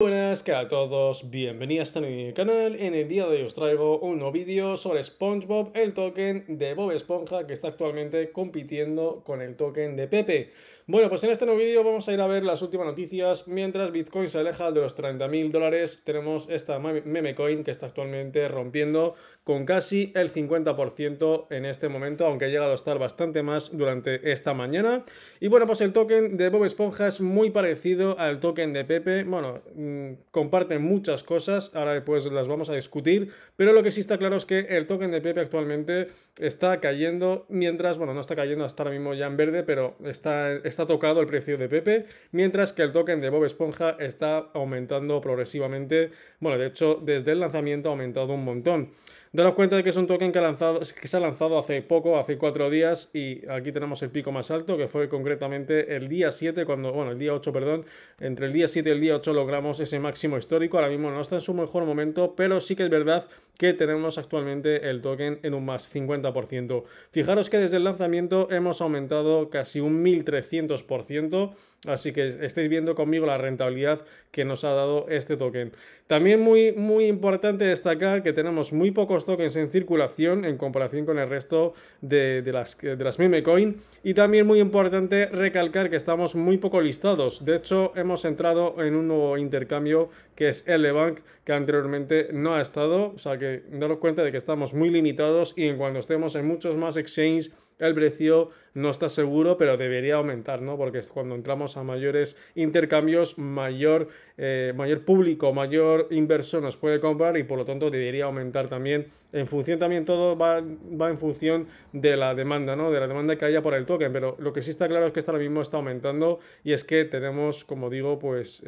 Buenas a todos, bienvenidos a mi canal. En el día de hoy os traigo un nuevo vídeo sobre SpongeBob, el token de Bob Esponja que está actualmente compitiendo con el token de Pepe. Bueno, pues en este nuevo vídeo vamos a ir a ver las últimas noticias. Mientras Bitcoin se aleja de los $30.000, tenemos esta meme coin que está actualmente rompiendo con casi el 50% en este momento, aunque ha llegado a estar bastante más durante esta mañana. Y bueno, pues el token de Bob Esponja es muy parecido al token de Pepe. Bueno, comparten muchas cosas, ahora pues las vamos a discutir, pero lo que sí está claro es que el token de Pepe actualmente está cayendo, mientras, bueno, no está cayendo hasta ahora mismo ya en verde, pero está tocado el precio de Pepe, mientras que el token de Bob Esponja está aumentando progresivamente. Bueno, de hecho, desde el lanzamiento ha aumentado un montón. Daros cuenta de que es un token que se ha lanzado hace poco, hace 4 días, y aquí tenemos el pico más alto, que fue concretamente el día 7, el día 8, perdón, entre el día 7 y el día 8 logramos ese máximo histórico. Ahora mismo no está en su mejor momento, pero sí que es verdad que tenemos actualmente el token en un más 50%. Fijaros que desde el lanzamiento hemos aumentado casi un 1300%, así que estáis viendo conmigo la rentabilidad que nos ha dado este token. También muy importante destacar que tenemos muy pocos tokens en circulación en comparación con el resto de las meme coin, y también muy importante recalcar que estamos muy poco listados. De hecho, hemos entrado en un nuevo intercambio que es Elebank, que anteriormente no ha estado, o sea que daros cuenta de que estamos muy limitados, y en cuando estemos en muchos más exchanges el precio no está seguro, pero debería aumentar, ¿no? Porque cuando entramos a mayores intercambios, mayor público, mayor inversor nos puede comprar, y por lo tanto debería aumentar también. En función también, todo va en función de la demanda, ¿no? De la demanda que haya por el token, pero lo que sí está claro es que ahora mismo está aumentando, y es que tenemos, como digo, pues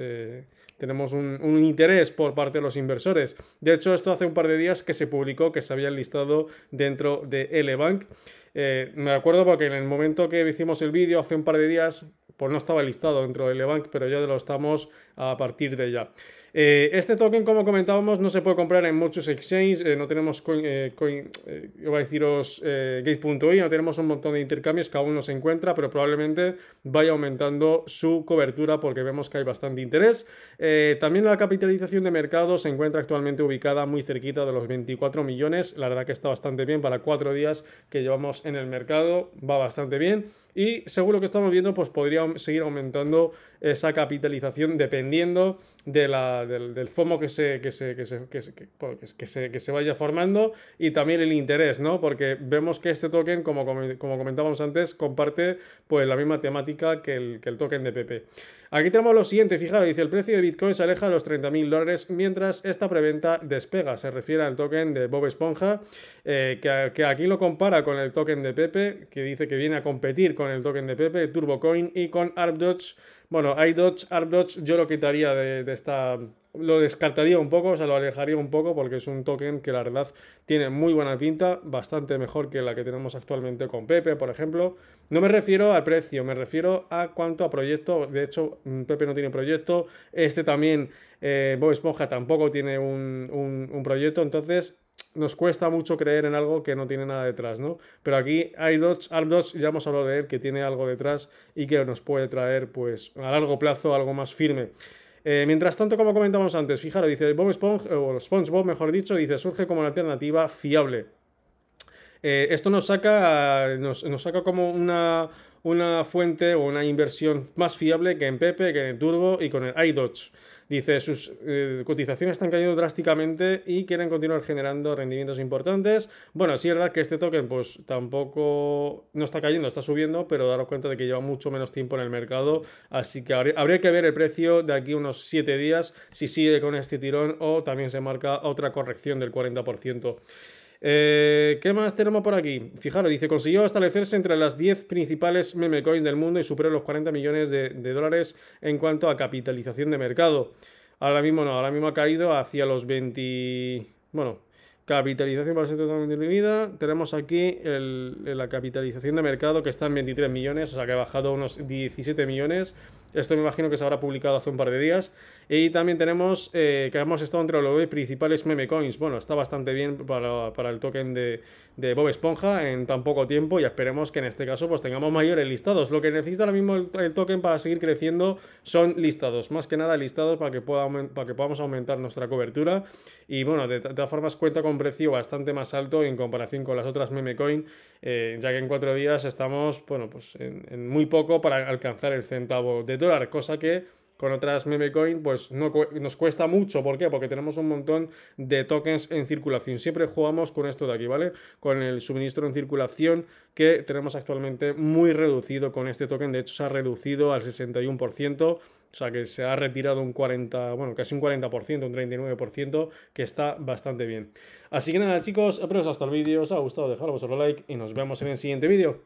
tenemos un interés por parte de los inversores. De hecho, esto hace un par de días que se publicó que se habían listado dentro de Elebank. Me acuerdo porque en el momento que hicimos el vídeo hace un par de días, pues no estaba listado dentro de Elebank, pero ya lo estamos a partir de ya. Este token, como comentábamos, no se puede comprar en muchos exchanges. No tenemos iba a deciros Gate.io, no tenemos un montón de intercambios que aún no se encuentra, pero probablemente vaya aumentando su cobertura porque vemos que hay bastante interés. También la capitalización de mercado se encuentra actualmente ubicada muy cerquita de los 24 millones. La verdad que está bastante bien para 4 días que llevamos en el mercado, va bastante bien, y seguro que estamos viendo, pues podría seguir aumentando esa capitalización dependiendo del FOMO que se vaya formando, y también el interés, ¿no? Porque vemos que este token, como comentábamos antes, comparte pues la misma temática que el token de Pepe. Aquí tenemos lo siguiente, fijaros, dice: el precio de Bitcoin se aleja de los $30.000 mientras esta preventa despega. Se refiere al token de Bob Esponja, que aquí lo compara con el token de Pepe, que dice que viene a competir con el token de Pepe, Turbocoin, y con ARPDodge. Bueno, ARPDodge yo lo quitaría de esta... Lo descartaría un poco, o sea, lo alejaría un poco, porque es un token que la verdad tiene muy buena pinta, bastante mejor que la que tenemos actualmente con Pepe, por ejemplo. No me refiero al precio, me refiero a cuanto a proyecto. De hecho, Pepe no tiene proyecto, este también, Bob Esponja tampoco tiene un proyecto, entonces nos cuesta mucho creer en algo que no tiene nada detrás, ¿no? Pero aquí ARPDodge, ya hemos hablado de él, que tiene algo detrás y que nos puede traer, pues, a largo plazo algo más firme. Mientras tanto, como comentamos antes, fijaros, dice Bob Esponja, o SpongeBob, mejor dicho, dice: surge como una alternativa fiable. Esto nos saca como una fuente o una inversión más fiable que en Pepe, que en Turbo y con el iDodge. Dice: sus cotizaciones están cayendo drásticamente y quieren continuar generando rendimientos importantes. Bueno, sí es verdad que este token pues tampoco no está cayendo, está subiendo, pero daros cuenta de que lleva mucho menos tiempo en el mercado, así que habría que ver el precio de aquí unos 7 días, si sigue con este tirón o también se marca otra corrección del 40%. ¿Qué más tenemos por aquí? Fijaros, dice: consiguió establecerse entre las 10 principales meme coins del mundo y superó los 40 millones de dólares en cuanto a capitalización de mercado. Ahora mismo no, ahora mismo ha caído hacia los 20... Bueno, capitalización para ser totalmente dividida. Tenemos aquí la capitalización de mercado, que está en 23 millones, o sea que ha bajado unos 17 millones. Esto me imagino que se habrá publicado hace un par de días. Y también tenemos que hemos estado entre los principales meme coins. Bueno, está bastante bien para el token de Bob Esponja en tan poco tiempo y esperemos que en este caso pues tengamos mayores listados. Lo que necesita ahora mismo el token para seguir creciendo son listados. Más que nada listados para que podamos aumentar nuestra cobertura. Y bueno, de todas formas cuenta con un precio bastante más alto en comparación con las otras meme coin, ya que en 4 días estamos, bueno, pues en muy poco para alcanzar el centavo de dólar, cosa que con otras meme coin pues no nos cuesta mucho. ¿Por qué? Porque tenemos un montón de tokens en circulación. Siempre jugamos con esto de aquí, ¿vale? Con el suministro en circulación que tenemos actualmente muy reducido con este token. De hecho se ha reducido al 61%. O sea que se ha retirado un 40, bueno, casi un 40%, un 39%, que está bastante bien. Así que nada, chicos, espero que os haya gustado el vídeo, os ha gustado, dejad vuestro like y nos vemos en el siguiente vídeo.